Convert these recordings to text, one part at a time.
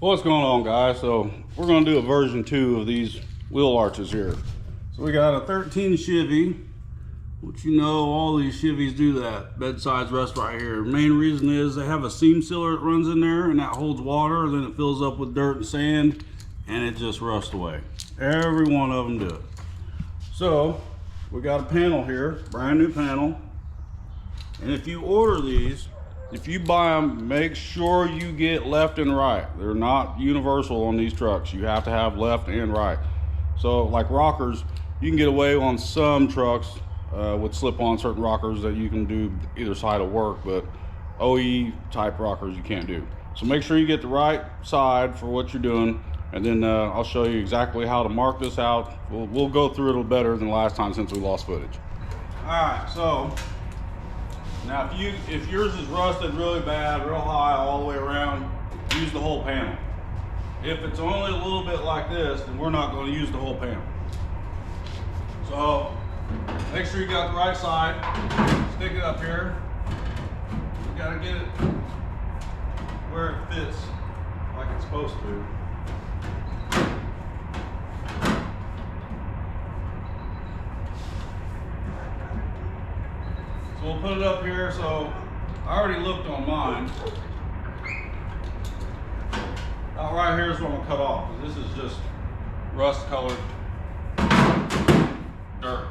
What's going on, guys? So we're going to do a version 2 of these wheel arches here. So we got a 13 Chevy, which you know all these Chevys do that bedside rust right here. Main reason is they have a seam sealer that runs in there and that holds water, and then it fills up with dirt and sand and it just rusts away. Every one of them do it. So we got a panel here, brand new panel, and if you order these, if you buy them, make sure you get left and right. They're not universal on these trucks. You have to have left and right. So like rockers, you can get away on some trucks with slip-on certain rockers that you can do either side of work, but OE type rockers you can't do. So make sure you get the right side for what you're doing, and then I'll show you exactly how to mark this out. We'll go through it a little better than last time since we lost footage. All right, so now if yours is rusted really bad, real high all the way around, use the whole panel. If it's only a little bit like this, then we're not going to use the whole panel. So make sure you got the right side. Stick it up here. You got to get it where it fits like it's supposed to. So we'll put it up here. So I already looked on mine. Now right here is what I'm gonna cut off. This is just rust colored dirt,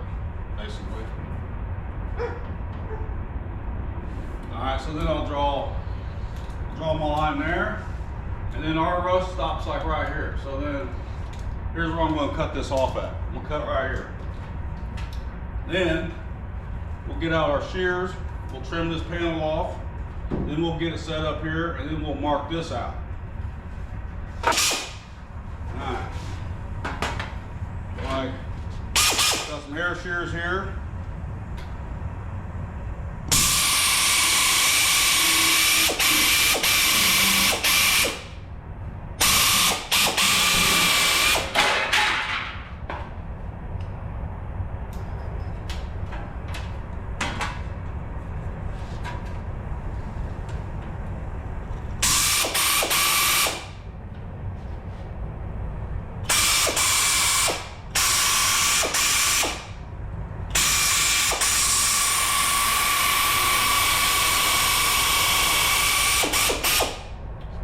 basically. All right, so then I'll draw my line there, and then our rust stops like right here. So then here's where I'm gonna cut this off at. I'm gonna cut right here. Then we'll get out our shears, we'll trim this panel off, then we'll get it set up here, and then we'll mark this out. Alright. Like, got some hair shears here.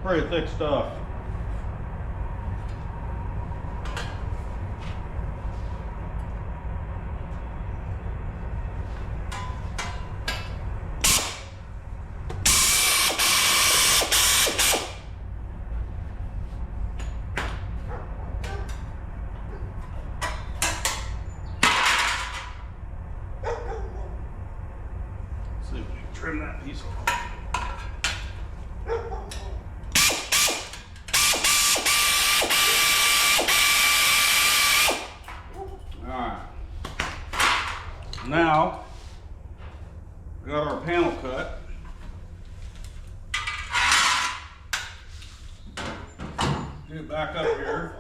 Pretty thick stuff. Let's see if we can trim that piece off. Now, we got our panel cut. Get it back up here.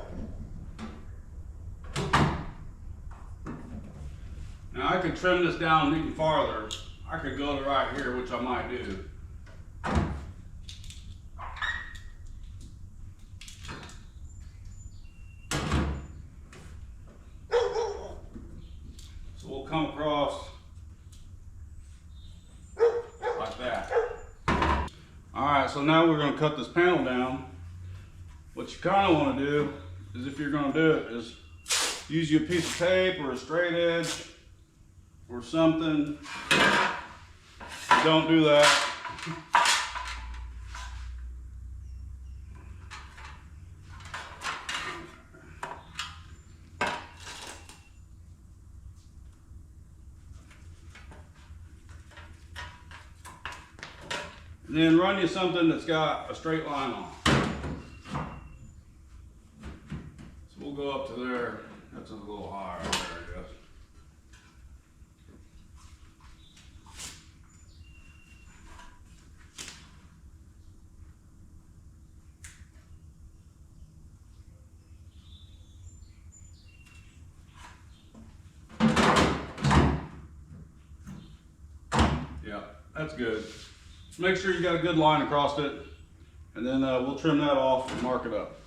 Now I could trim this down even farther. I could go to right here, which I might do. So we'll come across like that. All right, so now we're going to cut this panel down. What you kind of want to do is, if you're going to do it, is use your piece of tape or a straight edge or something. Don't do that. And then run you something that's got a straight line on. So we'll go up to there. That's a little higher there, I guess. Yeah, that's good. Make sure you got a good line across it, and then we'll trim that off and mark it up.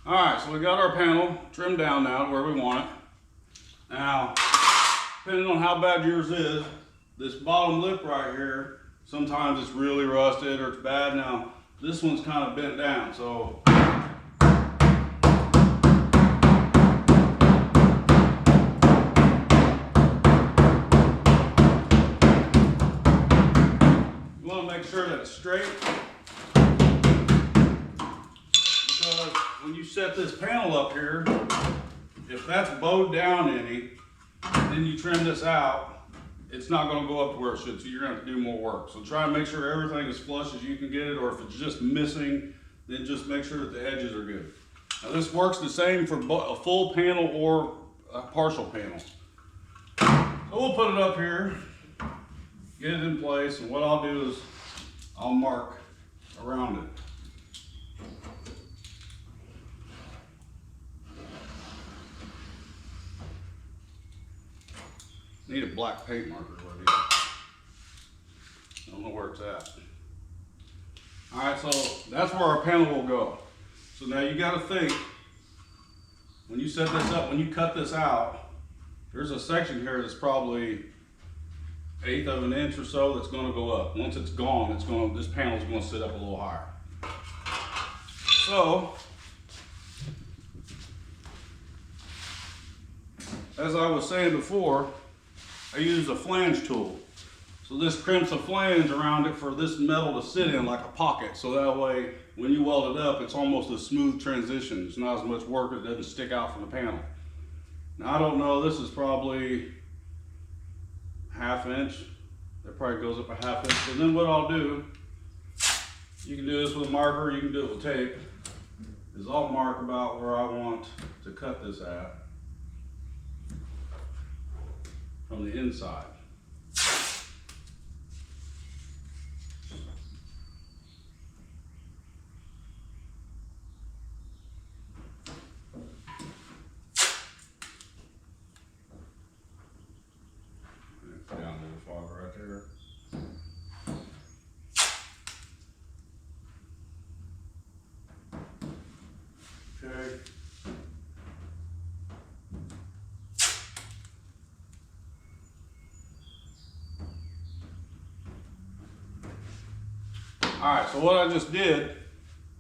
All right, so we got our panel trimmed down now to where we want it. Now, depending on how bad yours is, this bottom lip right here, sometimes it's really rusted or it's bad. Now, this one's kind of bent down, so you want to make sure that it's straight, because when you set this panel up here, if that's bowed down any, then you trim this out, it's not going to go up to where it should, so you're going to have to do more work. So try and make sure everything is flush as you can get it, or if it's just missing, then just make sure that the edges are good. Now this works the same for a full panel or a partial panel. So we'll put it up here, get it in place, and what I'll do is I'll mark around it. Need a black paint marker, Libby. Don't know where it's at. All right, so that's where our panel will go. So now you got to think, when you set this up, when you cut this out, there's a section here that's probably 1/8 of an inch or so that's going to go up. Once it's gone, this panel is going to sit up a little higher. So, as I was saying before, I use a flange tool. So this crimps a flange around it for this metal to sit in like a pocket. So that way, when you weld it up, it's almost a smooth transition. It's not as much work, it doesn't stick out from the panel. Now I don't know, this is probably 1/2 inch. That probably goes up a 1/2 inch. And then what I'll do, you can do this with a marker, you can do it with tape, is I'll mark about where I want to cut this at from the inside. Put down a little fog right there. Okay. Alright, so what I just did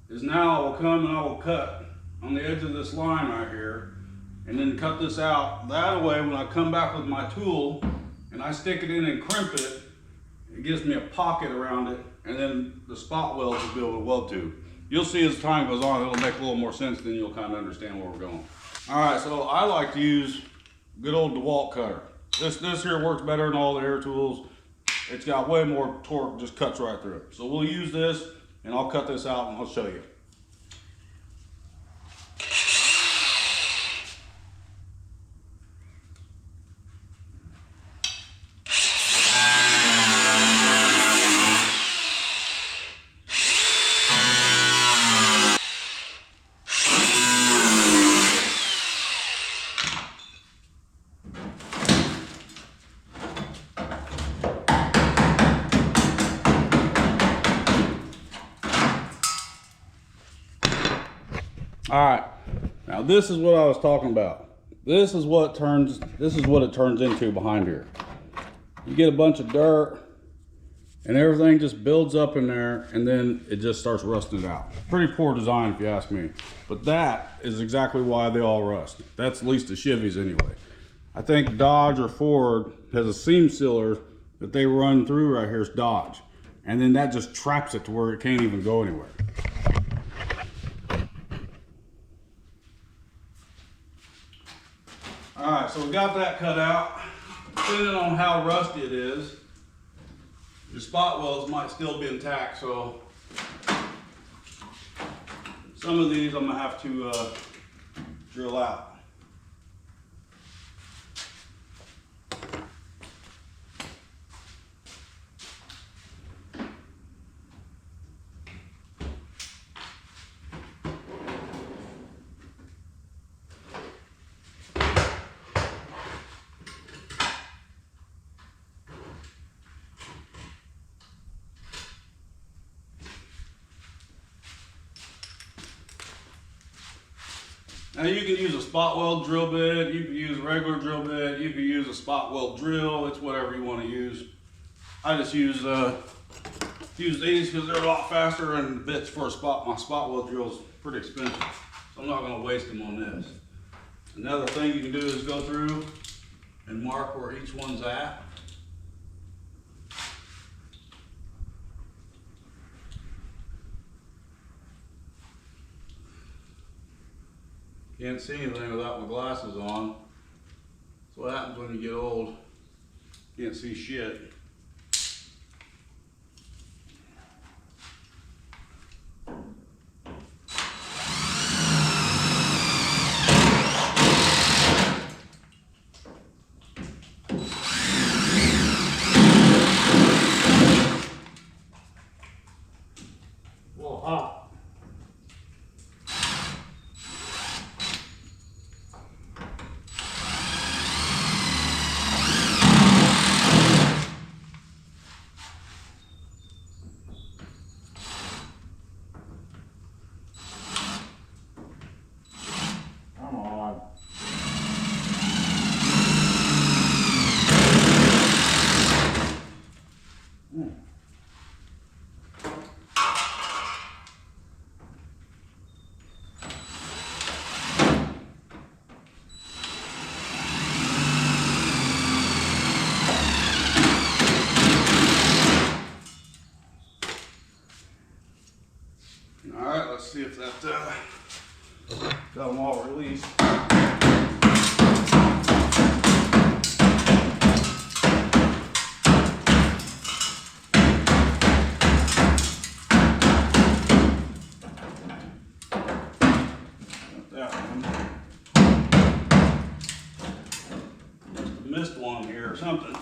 is now I will come and I will cut on the edge of this line right here and then cut this out. That way when I come back with my tool and I stick it in and crimp it, it gives me a pocket around it, and then the spot welds will be able to weld to. You'll see as time goes on, it'll make a little more sense, then you'll kind of understand where we're going. Alright, so I like to use good old DeWalt cutter. This here works better than all the air tools. It's got way more torque, just cuts right through it. So we'll use this, and I'll cut this out and I'll show you. All right, now this is what I was talking about. This is what it turns into behind here. You get a bunch of dirt and everything just builds up in there, and then it just starts rusting it out. Pretty poor design if you ask me, but that is exactly why they all rust. That's at least the Chevys anyway. I think Dodge or Ford has a seam sealer that they run through right here is Dodge, and then that just traps it to where it can't even go anywhere. All right, so we got that cut out. Depending on how rusty it is, your spot welds might still be intact, so some of these I'm gonna have to drill out. Now you can use a spot weld drill bit, you can use a regular drill bit, you can use a spot weld drill, it's whatever you want to use. I just use these because they're a lot faster, and the bits for my spot weld drill is pretty expensive. So I'm not going to waste them on this. Another thing you can do is go through and mark where each one's at. Can't see anything without my glasses on. That's what happens when you get old. Can't see shit. Well, hot. Come on. All right, let's see if that got them all released. Got that one. Missed one here or something.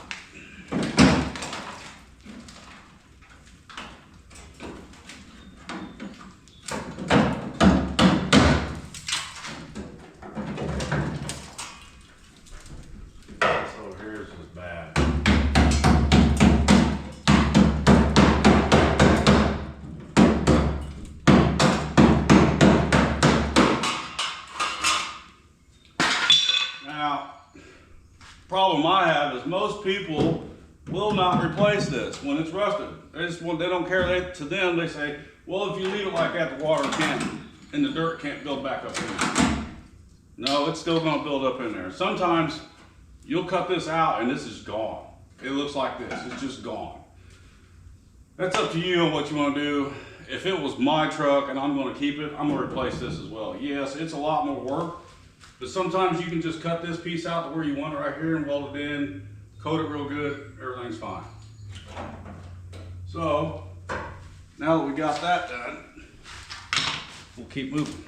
Now, problem I have is most people will not replace this when it's rusted. They don't care. To them, they say, well, if you leave it like that, the water can't, and the dirt can't build back up in there. No, it's still gonna build up in there. Sometimes you'll cut this out and this is gone. It looks like this, it's just gone. That's up to you on what you wanna do. If it was my truck and I'm gonna keep it, I'm gonna replace this as well. Yes, it's a lot more work, but sometimes you can just cut this piece out to where you want it right here and weld it in, coat it real good, everything's fine. So, now that we got that done, we'll keep moving.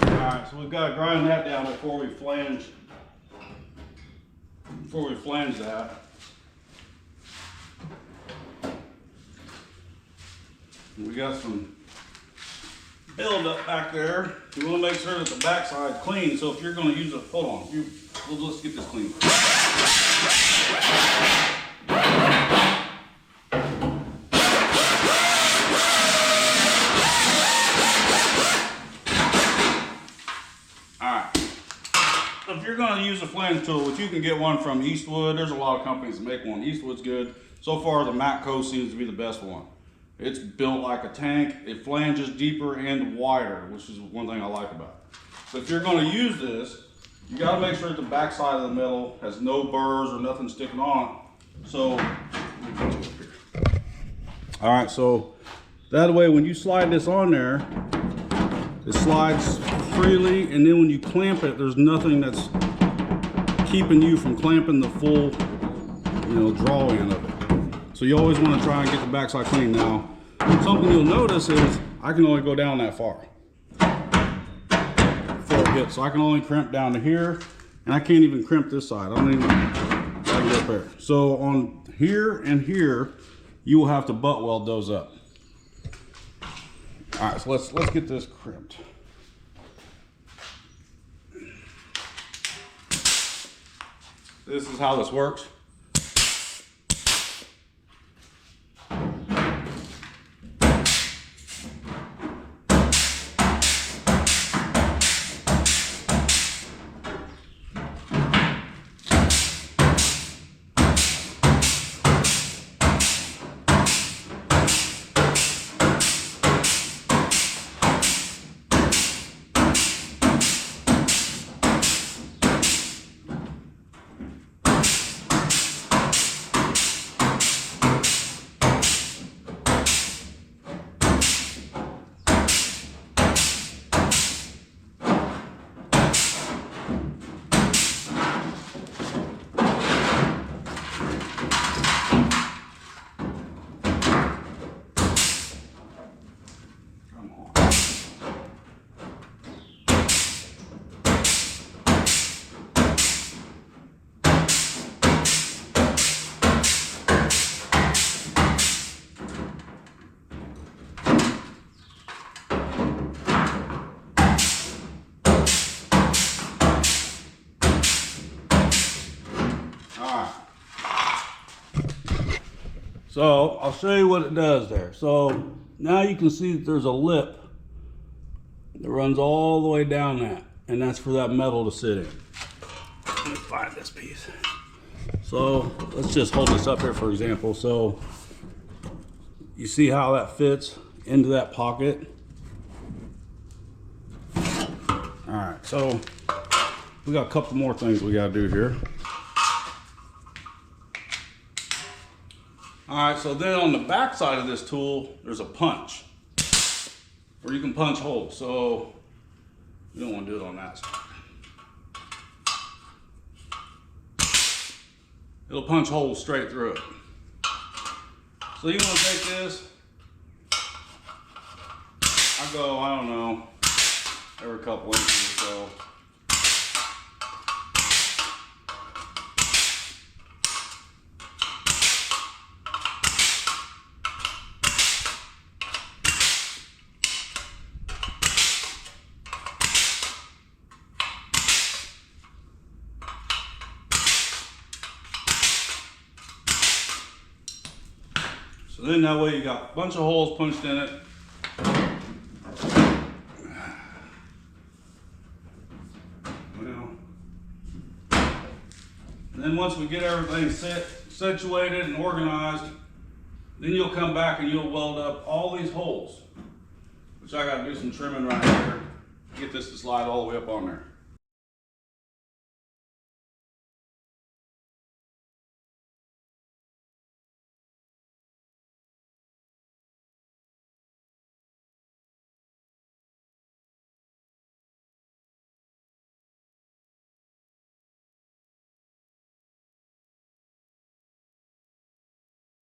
Alright, so we've got to grind that down before we flange that. We got some build up back there. You want to make sure that the backside's clean. So if you're going to use a, hold on, let's get this clean. Alright. If you're going to use a flange tool, which you can get one from Eastwood, there's a lot of companies that make one. Eastwood's good. So far, the Matco seems to be the best one. It's built like a tank. It flanges deeper and wider, which is one thing I like about it. So if you're going to use this, you got to make sure that the back side of the metal has no burrs or nothing sticking on it. So, all right, so that way when you slide this on there, it slides freely, and then when you clamp it, there's nothing that's keeping you from clamping the full, draw in of it. So you always want to try and get the backside clean. Now, something you'll notice is I can only go down that far before it hits. So I can only crimp down to here, and I can't even crimp this side. I don't even, I can get up there. So on here and here, you will have to butt weld those up. All right, so let's get this crimped. This is how this works. So I'll show you what it does there. So now you can see that there's a lip that runs all the way down that, and that's for that metal to sit in. Let me find this piece. So let's just hold this up here for example. So you see how that fits into that pocket? All right, so we got a couple more things we gotta do here. All right, so then on the back side of this tool, there's a punch where you can punch holes. So you don't want to do it on that side. It'll punch holes straight through it. So you want to take this, I go, I don't know, every couple inches or so. So then that way you got a bunch of holes punched in it. Well, and then once we get everything situated and organized, then you'll come back and you'll weld up all these holes, which I got to do some trimming right here to get this to slide all the way up on there.